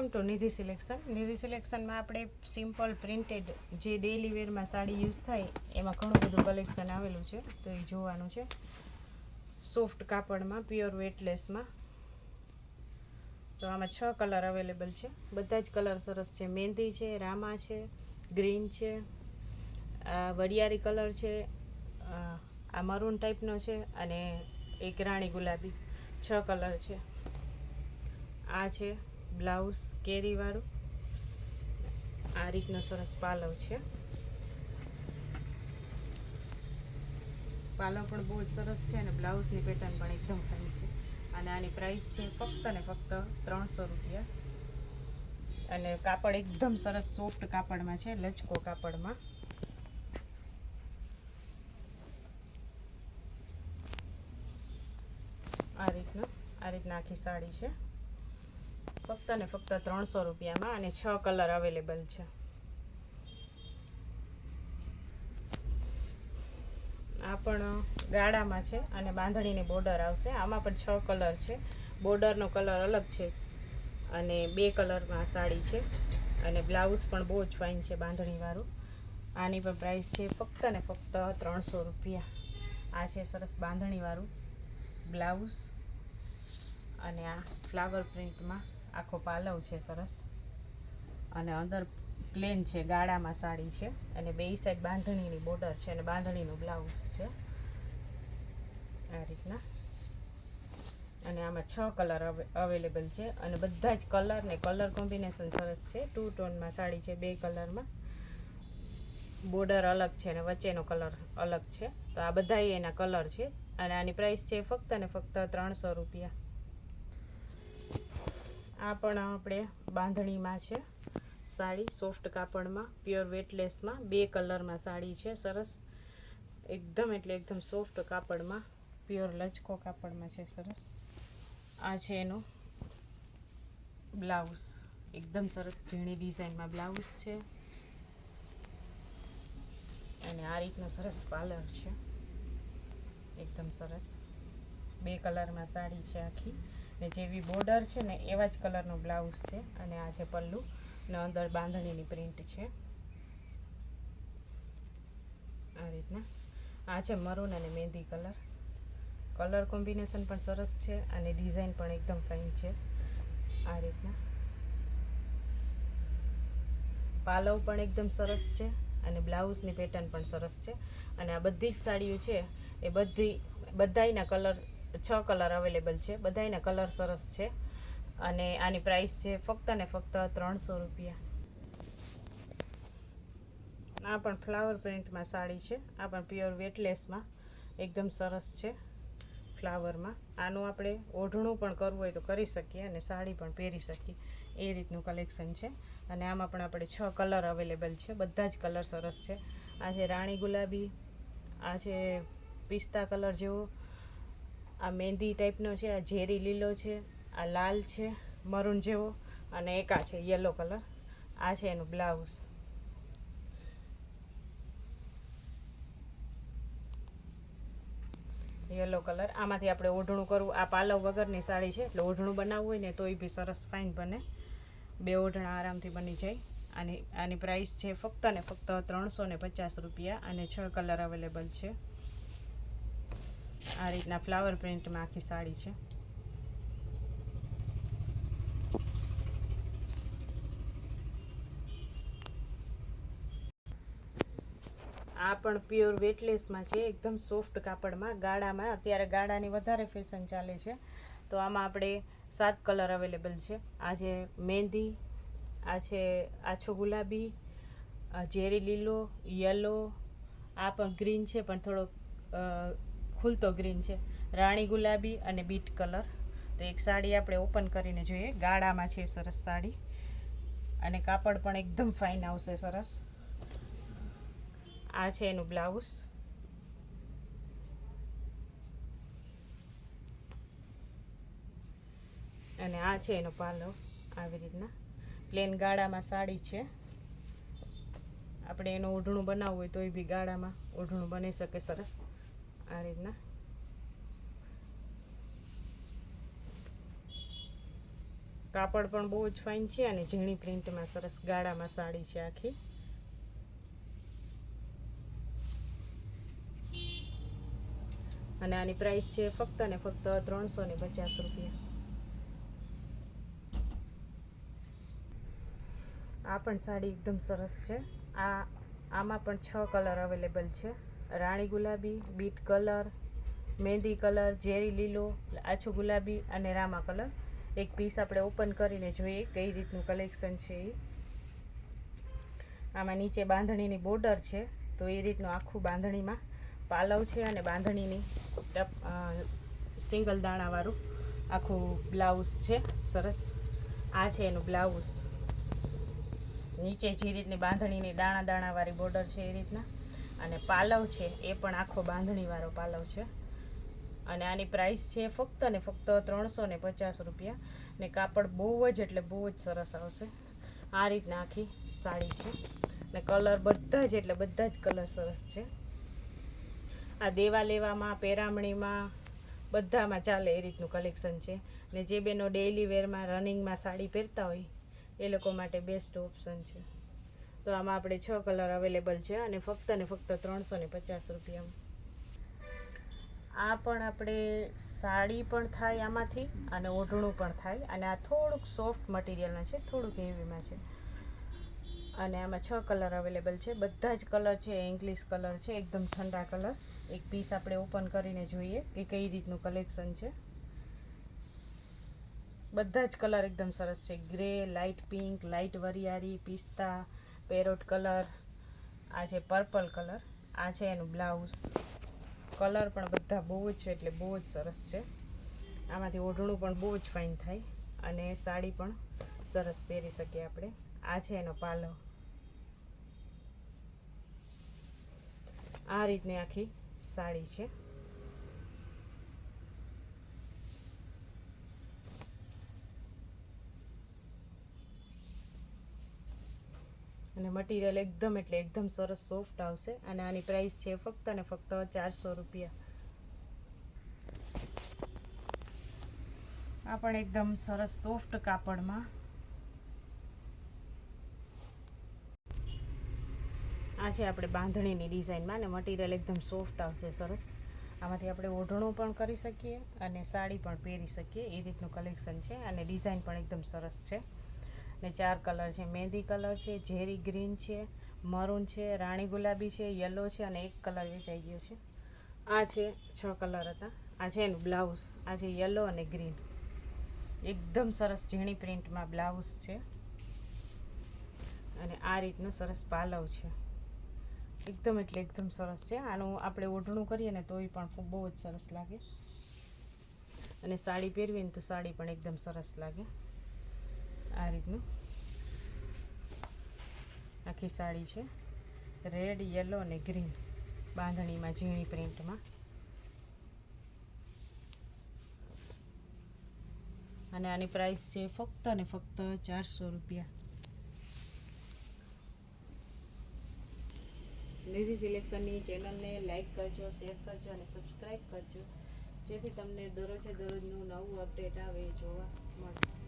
Welcome to Nidhi selection. Nidhi સિલેક્શનમાં આપણે simple printed જે ડેઇલી વેરમાં સાડી યુઝ થાય એમાં ઘણું બધું કલેક્શન આવેલું છે, તો એ જોવાનું છે. સોફ્ટ કાપડમાં, પ્યોર વેટલેસમાં. તો આમાં 6 કલર અવેલેબલ છે. બધા જ કલર સરસ છે. મહેંદી છે, રામા છે, ગ્રીન છે, વરિયાળી કલર છે, આ મરૂન ટાઈપનો છે અને એક રાણી ગુલાબી. 6 કલર છે. આ છે બ્લાઉઝ કેરીવાળું. આ રીતનો સરસ પાલવ છે. પાલવ પણ બહુ જ સરસ છે અને બ્લાઉઝની પેટર્ન પણ એકદમ ફાઇન છે. અને આની પ્રાઇસ છે ફક્ત ને ફક્ત 300 રૂપિયા. અને કાપડ એકદમ સરસ સોફ્ટ કાપડમાં છે, લચકો કાપડમાં. આ રીતના આખી સાડી છે, ફક્ત ને ફક્ત 300 રૂપિયામાં. અને 6 કલર અવેલેબલ છે. આ પણ ગાળામાં છે અને બાંધણીની બોર્ડર આવશે. આમાં પણ 6 કલર છે. બોર્ડરનો કલર અલગ છે અને 2 કલરમાં સાડી છે. અને બ્લાઉઝ પણ બહુ જ ફાઇન છે બાંધણીવાળું. આની પણ પ્રાઇસ છે ફક્ત ને ફક્ત 300 રૂપિયા. આ છે સરસ બાંધણીવાળું બ્લાઉઝ. અને આ ફ્લાવર પ્રિન્ટમાં આખો પાલવ છે સરસ. અને અંદર પ્લેન છે, ગાળામાં સાડી છે અને બે સાઈડ બાંધણીની બોર્ડર છે અને બાંધણીનું બ્લાઉઝ છે આ રીતના. અને આમાં 6 કલર અવેલેબલ છે અને બધા જ કલર ને કલર કોમ્બિનેશન સરસ છે. 2 ટોનમાં સાડી છે, 2 કલરમાં. બોર્ડર અલગ છે અને વચ્ચેનો કલર અલગ છે. તો આ બધા એના કલર છે. અને આની પ્રાઇસ છે ફક્ત ને ફક્ત 300 રૂપિયા. આ પણ આપણે બાંધણીમાં છે સાડી, સોફ્ટ કાપડમાં, પ્યોર વેટલેસમાં. 2 કલરમાં સાડી છે સરસ. એકદમ એટલે એકદમ સોફ્ટ કાપડમાં, પ્યોર લચકો કાપડમાં છે સરસ. આ છે એનું બ્લાઉઝ. એકદમ સરસ ઝીણી ડિઝાઇનમાં બ્લાઉઝ છે. અને આ રીતનો સરસ પાલર છે, એકદમ સરસ. 2 કલરમાં સાડી છે આખી. ને જેવી બોર્ડર છે ને એવા જ કલરનું બ્લાઉઝ છે. અને આ છે પલ્લુ ને અંદર બાંધણીની પ્રિન્ટ છે આ રીતના. આ છે મરૂન અને મહેંદી કલર. કલર કોમ્બિનેશન પણ સરસ છે અને ડિઝાઇન પણ એકદમ ફાઇન છે આ રીતના. પાલવ પણ એકદમ સરસ છે અને બ્લાઉઝની પેટર્ન પણ સરસ છે. અને આ બધી જ સાડીઓ છે એ બધાયના કલર 6 કલર અવેલેબલ છે. બધાયના કલર સરસ છે. અને આની પ્રાઇસ છે ફક્ત ને ફક્ત 300 રૂપિયા. આ પણ ફ્લાવર પ્રિન્ટમાં સાડી છે. આ પણ પ્યોર વેટલેસમાં એકદમ સરસ છે ફ્લાવરમાં. આનું આપણે ઓઢણું પણ કરવું હોય તો કરી શકીએ અને સાડી પણ પહેરી શકીએ, એ રીતનું કલેક્શન છે. અને આમાં પણ આપણે 6 કલર અવેલેબલ છે. બધા જ કલર સરસ છે. આ છે રાણી ગુલાબી, આ છે પિસ્તા કલર જેવો, આ મહેંદી ટાઈપનો છે, આ ઝેરી લીલો છે, આ લાલ છે મરૂન જેવો, અને એક આ છે યલો કલર. આ છે એનું બ્લાઉઝ. Yellow colour. આમાંથી આપણે ઓઢણું કરવું, આ પાલવ વગરની સાડી છે એટલે ઓઢણું બનાવવું હોય ને તોય બી સરસ ફાઇન બને. 2 ઓઢણા આરામથી બની જાય. આની પ્રાઇસ છે ફક્ત ને ફક્ત 350 રૂપિયા. અને 6 કલર અવેલેબલ છે. આ રીતના ફ્લાવર પ્રિન્ટમાં આખી સાડી છે. આ પણ પ્યોર વેટલેસમાં છે, એકદમ સોફ્ટ કાપડમાં, ગાળામાં. અત્યારે ગાળાની વધારે ફેશન ચાલે છે. તો આમાં આપણે 7 કલર અવેલેબલ છે. આ છે મહેંદી, આ છે આછો ગુલાબી, આ ઝેરી લીલો, યલો, આ પણ ગ્રીન છે પણ થોડો ખુલતો ગ્રીન છે, રાણી ગુલાબી અને બીટ કલર. તો એક સાડી આપણે ઓપન કરીને જોઈએ. ગાળામાં છે સરસ સાડી અને કાપડ પણ એકદમ ફાઇન આવશે સરસ. આ છે એનું બ્લાઉઝ. અને આ છે એનો પાલવ. આવી રીતના પ્લેન ગાળામાં સાડી છે. આપણે એનું ઓઢણું બનાવવું હોય તોય બી ગાળામાં ઓઢણું બની શકે સરસ આ રીતના. કાપડ પણ બહુ જ ફાઇન છે અને ઝીણી પ્રિન્ટમાં સરસ ગાળામાં સાડી છે આખી. અને આની પ્રાઇસ છે ફક્ત ને ફક્ત 350 રૂપિયા. આ પણ સાડી એકદમ સરસ છે. આમાં પણ 6 કલર અવેલેબલ છે. રાણી ગુલાબી, બીટ કલર, મહેંદી કલર, ઝેરી લીલો, આછું ગુલાબી અને રામા કલર. એક પીસ આપણે ઓપન કરીને જોઈએ કઈ રીતનું કલેક્શન છે એ. આમાં નીચે બાંધણીની બોર્ડર છે, તો એ રીતનું આખું બાંધણીમાં પાલવ છે અને બાંધણીની સિંગલ દાણાવાળું આખું બ્લાઉઝ છે. સરસ આ છે એનું બ્લાઉઝ. નીચે જે રીતની બાંધણીની દાણા દાણાવાળી બોર્ડર છે એ રીતના, અને પાલવ છે એ પણ આખો બાંધણીવાળો પાલવ છે. અને આની પ્રાઇસ છે ફક્ત ને ફક્ત 350 રૂપિયા. ને કાપડ બહુ જ એટલે બહુ જ સરસ આવશે. આ રીતના આખી સાડી છે ને કલર બધા જ એટલે બધા જ કલર સરસ છે. આ દેવા લેવામાં, પેરામણીમાં બધામાં ચાલે એ રીતનું કલેક્શન છે. ને જે બેનો ડેઇલી વેરમાં રનિંગમાં સાડી પહેરતા હોય એ લોકો માટે બેસ્ટ ઓપ્શન છે. તો આમાં આપણે 6 કલર અવેલેબલ છે અને ફક્ત ને ફક્ત 350 રૂપિયામાં. આ પણ આપણે સાડી પણ થાય આમાંથી અને ઓઢણું પણ થાય. અને આ થોડુંક સોફ્ટ મટીરિયલમાં છે, થોડુંક હેવીમાં છે. અને આમાં 6 કલર અવેલેબલ છે. બધા જ કલર છે ઇંગ્લિશ કલર છે, એકદમ ઠંડા કલર. એક પીસ આપણે ઓપન કરીને જોઈએ કે કઈ રીતનું કલેક્શન છે. બધા જ કલર એકદમ સરસ છે. ગ્રે, લાઇટ પિંક, લાઇટ વરિયાળી, પિસ્તા, પેરોટ કલર, આ છે પર્પલ કલર. આ છે એનું બ્લાઉઝ. કલર પણ બધા બહુ જ છે એટલે બહુ જ સરસ છે. આમાંથી ઓઢણું પણ બહુ જ ફાઇન થાય અને સાડી પણ સરસ પહેરી શકીએ આપણે. આ છે એનો પાલવ. આ રીતની આખી સાડી છે. અને મટીરિયલ એકદમ એટલે એકદમ સરસ સોફ્ટ આવશે. અને આની પ્રાઇસ છે ફક્ત ને ફક્ત 400 રૂપિયા. આ પણ એકદમ સરસ સોફ્ટ કાપડમાં. આ છે આપણે બાંધણીની ડિઝાઇનમાં અને મટીરિયલ એકદમ સોફ્ટ આવશે સરસ. આમાંથી આપણે ઓઢણું પણ કરી શકીએ અને સાડી પણ પહેરી શકીએ એ રીતનું કલેક્શન છે. અને ડિઝાઇન પણ એકદમ સરસ છે. ને 4 કલર છે. મહેંદી કલર છે, ઝેરી ગ્રીન છે, મરૂન છે, રાણી ગુલાબી છે, યલો છે અને એક કલર વેચાઈ ગયો છે. આ છે 6 કલર હતા. આ છે એનું બ્લાઉઝ. આ છે યલો અને ગ્રીન. એકદમ સરસ ઝીણી પ્રિન્ટમાં બ્લાઉઝ છે અને આ રીતનું સરસ પાલવ છે. એકદમ એટલે એકદમ સરસ છે. આનું આપણે ઓઢણું કરીએ ને તોય પણ બહુ જ સરસ લાગે. અને સાડી પહેરવી ને તો સાડી પણ એકદમ સરસ લાગે. આ રીતનું આખી સાડી છે. રેડ, યલો અને ગ્રીન બાંધણીમાં ઝીણી પ્રિન્ટમાં. અને આની પ્રાઇસ છે ફક્ત ને ફક્ત 400 રૂપિયા. નિધિ સિલેક્શનની ચેનલને લાઇક કરજો, શેર કરજો અને સબસ્ક્રાઈબ કરજો, જેથી તમને દરરોજે દરરોજનું નવું અપડેટ આવે એ જોવા મળે.